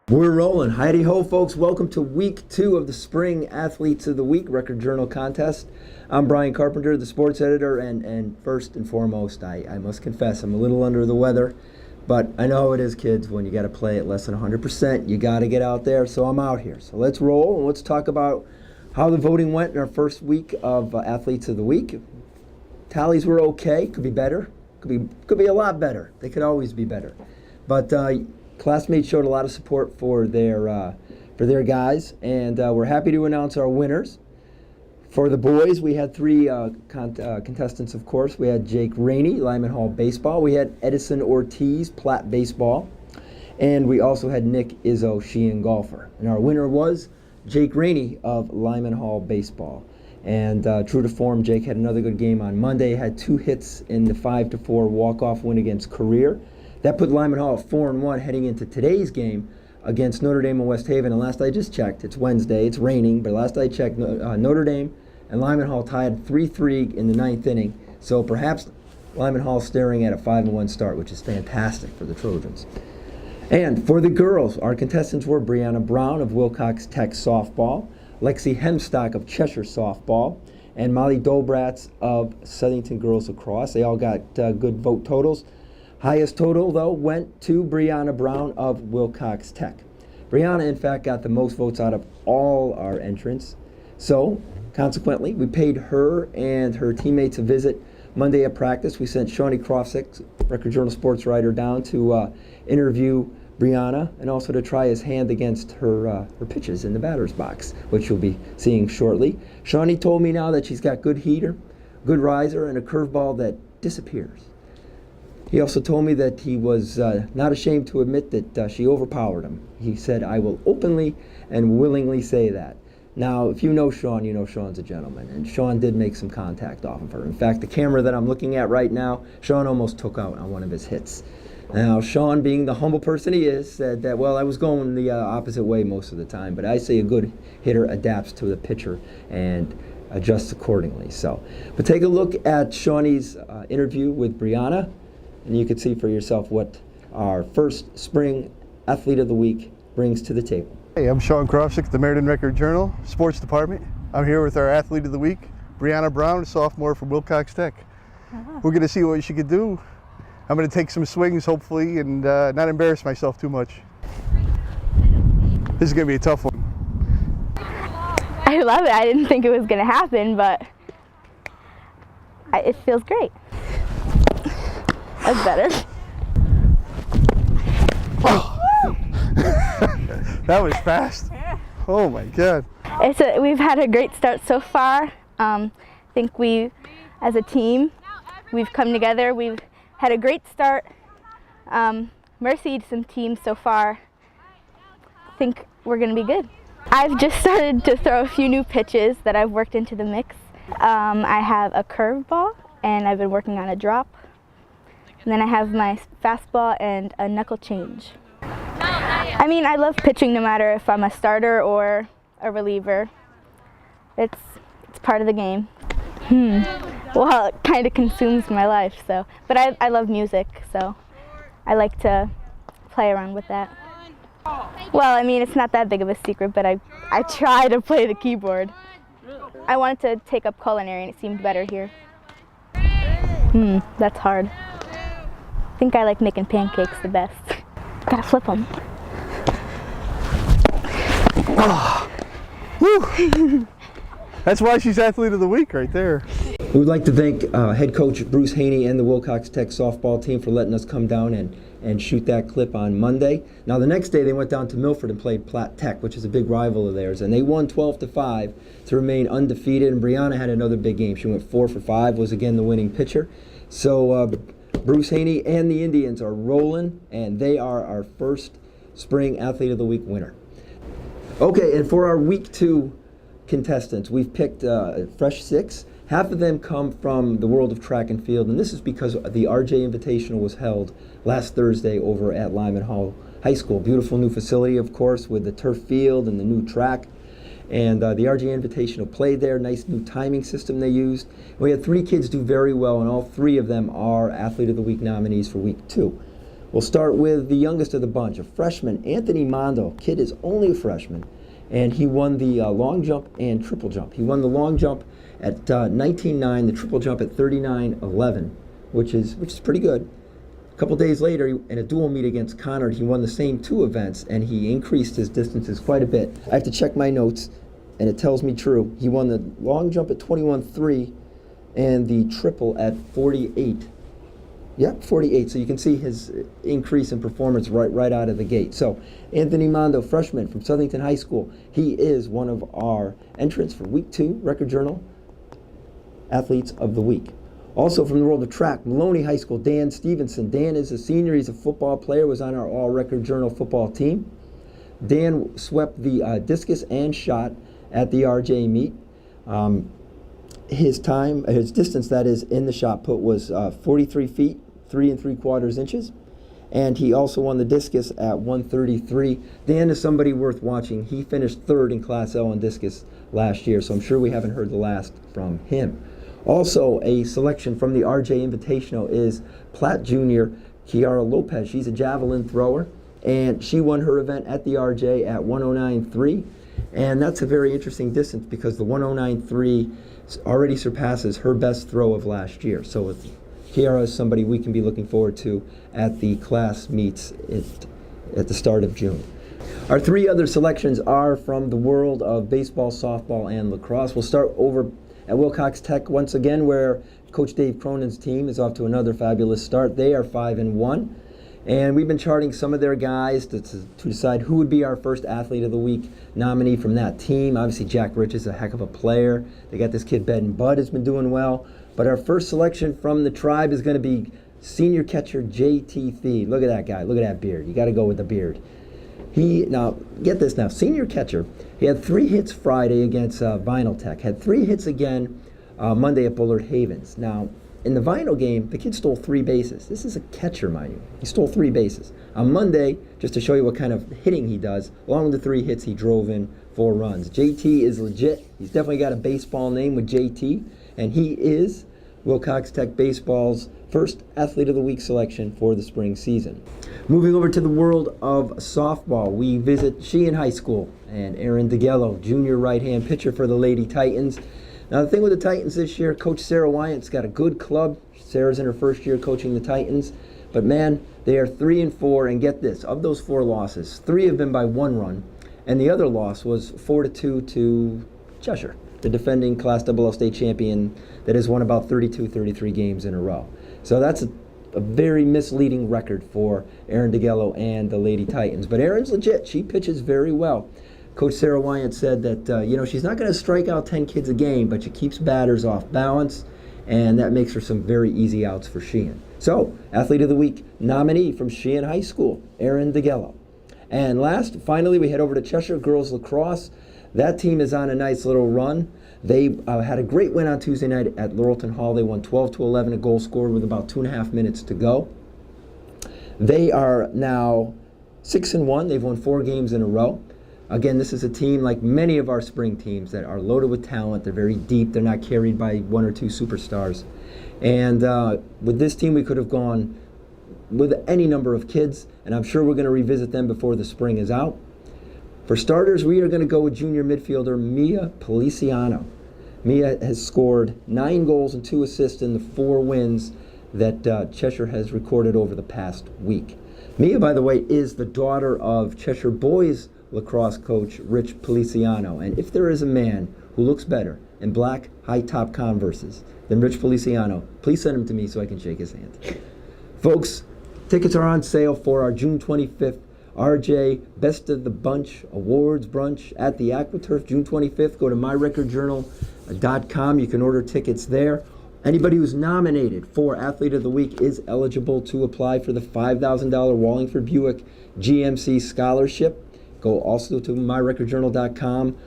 We're rolling. Heidi ho, folks. Welcome to week 2 of the Spring Athletes of the Week Record Journal contest. I'm Brian Carpenter, the sports editor, and first and foremost, I must confess, I'm a little under the weather, but I know how it is, kids. When you got to play at less than 100%, you got to get out there, so I'm out here. So let's roll, and let's talk about how the voting went in our first week of Athletes of the Week. Tallies were okay. Could be better. Could be a lot better. They could always be better. But classmates showed a lot of support for their guys, and we're happy to announce our winners. For the boys, we had 3 contestants, of course. We had Jake Rainey, Lyman Hall Baseball. We had Edison Ortiz, Platt Baseball. And we also had Nick Izzo, Sheehan Golfer. And our winner was Jake Rainey of Lyman Hall Baseball. And true to form, Jake had another good game on Monday, had 2 hits in the 5-4 walk-off win against Career. That put Lyman Hall at 4-1 heading into today's game against Notre Dame and West Haven. And last I just checked, it's Wednesday, it's raining, but last I checked, Notre Dame and Lyman Hall tied 3-3 in the 9th inning. So perhaps Lyman Hall staring at a 5-1 start, which is fantastic for the Trojans. And for the girls, our contestants were Brianna Brown of Wilcox Tech Softball, Lexi Hemstock of Cheshire Softball, and Molly Dolbratz of Southington Girls Lacrosse. They all got good vote totals. Highest total, though, went to Brianna Brown of Wilcox Tech. Brianna, in fact, got the most votes out of all our entrants. So, consequently, we paid her and her teammates a visit Monday at practice. We sent Shawnee Krofsik, Record Journal sports writer, down to interview Brianna and also to try his hand against her pitches in the batter's box, which you'll be seeing shortly. Shawnee told me now that she's got good heater, good riser, and a curveball that disappears. He also told me that he was not ashamed to admit that she overpowered him. He said, "I will openly and willingly say that." Now, if you know Sean, you know Sean's a gentleman, and Sean did make some contact off of her. In fact, the camera that I'm looking at right now, Sean almost took out on one of his hits. Now, Sean, being the humble person he is, said that, well, I was going the opposite way most of the time, but I say a good hitter adapts to the pitcher and adjusts accordingly. So, but take a look at Shawnee's interview with Brianna, and you can see for yourself what our first Spring Athlete of the Week brings to the table. Hey, I'm Sean Krofsik, the Meriden Record Journal, Sports Department. I'm here with our Athlete of the Week, Brianna Brown, a sophomore from Wilcox Tech. We're going to see what she could do. I'm going to take some swings, hopefully, and not embarrass myself too much. This is going to be a tough one. I love it. I didn't think it was going to happen, but it feels great. That's better. Oh. That was fast. Oh my God. We've had a great start so far. I think as a team, we've come together. We've had a great start. Mercied some teams so far. I think we're going to be good. I've just started to throw a few new pitches that I've worked into the mix. I have a curveball, and I've been working on a drop. And then I have my fastball and a knuckle change. I mean, I love pitching no matter if I'm a starter or a reliever. It's part of the game. Well, it kind of consumes my life, so. But I love music, so I like to play around with that. Well, I mean, it's not that big of a secret, but I try to play the keyboard. I wanted to take up culinary, and it seemed better here. That's hard. I think I like making pancakes the best. Gotta flip them. Oh. Woo. That's why she's Athlete of the Week right there. We would like to thank head coach Bruce Haney and the Wilcox Tech softball team for letting us come down and shoot that clip on Monday. Now the next day they went down to Milford and played Platt Tech, which is a big rival of theirs, and they won 12-5 to remain undefeated. And Brianna had another big game. She went 4 for 5, was again the winning pitcher. So Bruce Haney and the Indians are rolling, and they are our first Spring Athlete of the Week winner. Okay, and for our Week 2 contestants, we've picked fresh 6. Half of them come from the world of track and field, and this is because the RJ Invitational was held last Thursday over at Lyman Hall High School. Beautiful new facility, of course, with the turf field and the new track. And the RJ Invitational played there. Nice new timing system they used. We had 3 kids do very well, and all 3 of them are Athlete of the Week nominees for week 2. We'll start with the youngest of the bunch, a freshman, Anthony Mondo. Kid is only a freshman, and he won the long jump and triple jump. He won the long jump at 19.9, the triple jump at 39.11, which is pretty good. A couple days later, in a dual meet against Connor, he won the same 2 events, and he increased his distances quite a bit. I have to check my notes, and it tells me true. He won the long jump at 21.3 and the triple at 48. Yep, 48. So you can see his increase in performance right out of the gate. So Anthony Mondo, freshman from Southington High School, he is one of our entrants for Week 2 Record Journal Athletes of the Week. Also from the world of track, Maloney High School, Dan Stevenson. Dan is a senior. He's a football player, was on our All-Record Journal football team. Dan swept the discus and shot at the RJ meet. His distance, that is, in the shot put was 43 feet, 3 3/4 inches. And he also won the discus at 133. Dan is somebody worth watching. He finished 3rd in Class L in discus last year, so I'm sure we haven't heard the last from him. Also, a selection from the RJ Invitational is Platt Jr. Kiara Lopez. She's a javelin thrower, and she won her event at the RJ at 109.3. And that's a very interesting distance because the 109.3 already surpasses her best throw of last year. So Kiara is somebody we can be looking forward to at the class meets at the start of June. Our 3 other selections are from the world of baseball, softball, and lacrosse. We'll start over at Wilcox Tech once again, where Coach Dave Cronin's team is off to another fabulous start. They are 5-1. And we've been charting some of their guys to decide who would be our first Athlete of the Week nominee from that team. Obviously, Jack Rich is a heck of a player. They got this kid, Ben Budd, has been doing well. But our first selection from the tribe is going to be senior catcher J.T. Thede. Look at that guy. Look at that beard. You got to go with the beard. Now, get this now, senior catcher. He had 3 hits Friday against Vinyl Tech. Had 3 hits again Monday at Bullard Havens. Now, in the Vinyl game, the kid stole 3 bases. This is a catcher, mind you. He stole 3 bases. On Monday, just to show you what kind of hitting he does, along with the 3 hits, he drove in 4 runs. JT is legit. He's definitely got a baseball name with JT, and he is Wilcox Tech Baseball's first Athlete of the Week selection for the spring season. Moving over to the world of softball, we visit Sheehan High School and Aaron DeGello, junior right-hand pitcher for the Lady Titans. Now, the thing with the Titans this year, Coach Sarah Wyant's got a good club. Sarah's in her first year coaching the Titans. But, man, they are 3-4, and get this, of those 4 losses, 3 have been by 1 run, and the other loss was 4-2 to Cheshire, the defending Class AA state champion that has won about 32, 33 games in a row. So that's a very misleading record for Aaron DeGello and the Lady Titans. But Aaron's legit. She pitches very well. Coach Sarah Wyant said that, she's not going to strike out 10 kids a game, but she keeps batters off balance, and that makes for some very easy outs for Sheehan. So, Athlete of the Week nominee from Sheehan High School, Aaron DeGello. And last, finally, we head over to Cheshire Girls Lacrosse. That team is on a nice little run. They had a great win on Tuesday night at Laurelton Hall. They won 12-11, a goal scored with about 2.5 minutes to go. They are now 6-1. They've won 4 games in a row. Again, this is a team like many of our spring teams that are loaded with talent. They're very deep. They're not carried by 1 or 2 superstars. And with this team, we could have gone with any number of kids, and I'm sure we're going to revisit them before the spring is out. For starters, we are going to go with junior midfielder Mia Policiano. Mia has scored 9 goals and 2 assists in the 4 wins that Cheshire has recorded over the past week. Mia, by the way, is the daughter of Cheshire boys lacrosse coach Rich Policiano. And if there is a man who looks better in black high-top Converses than Rich Policiano, please send him to me so I can shake his hand. Folks, tickets are on sale for our June 25th RJ Best of the Bunch Awards Brunch at the AquaTurf, June 25th. Go to myrecordjournal.com. You can order tickets there. Anybody who's nominated for Athlete of the Week is eligible to apply for the $5,000 Wallingford Buick GMC Scholarship. Go also to myrecordjournal.com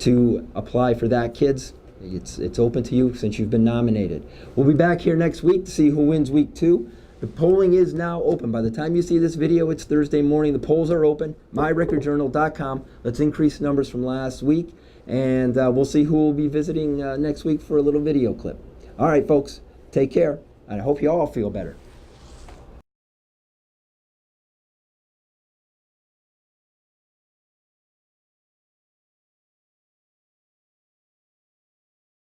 to apply for that, kids. It's open to you since you've been nominated. We'll be back here next week to see who wins week 2. The polling is now open. By the time you see this video, it's Thursday morning. The polls are open. myrecordjournal.com. Let's increase numbers from last week. And we'll see who will be visiting next week for a little video clip. All right, folks, take care. I hope you all feel better.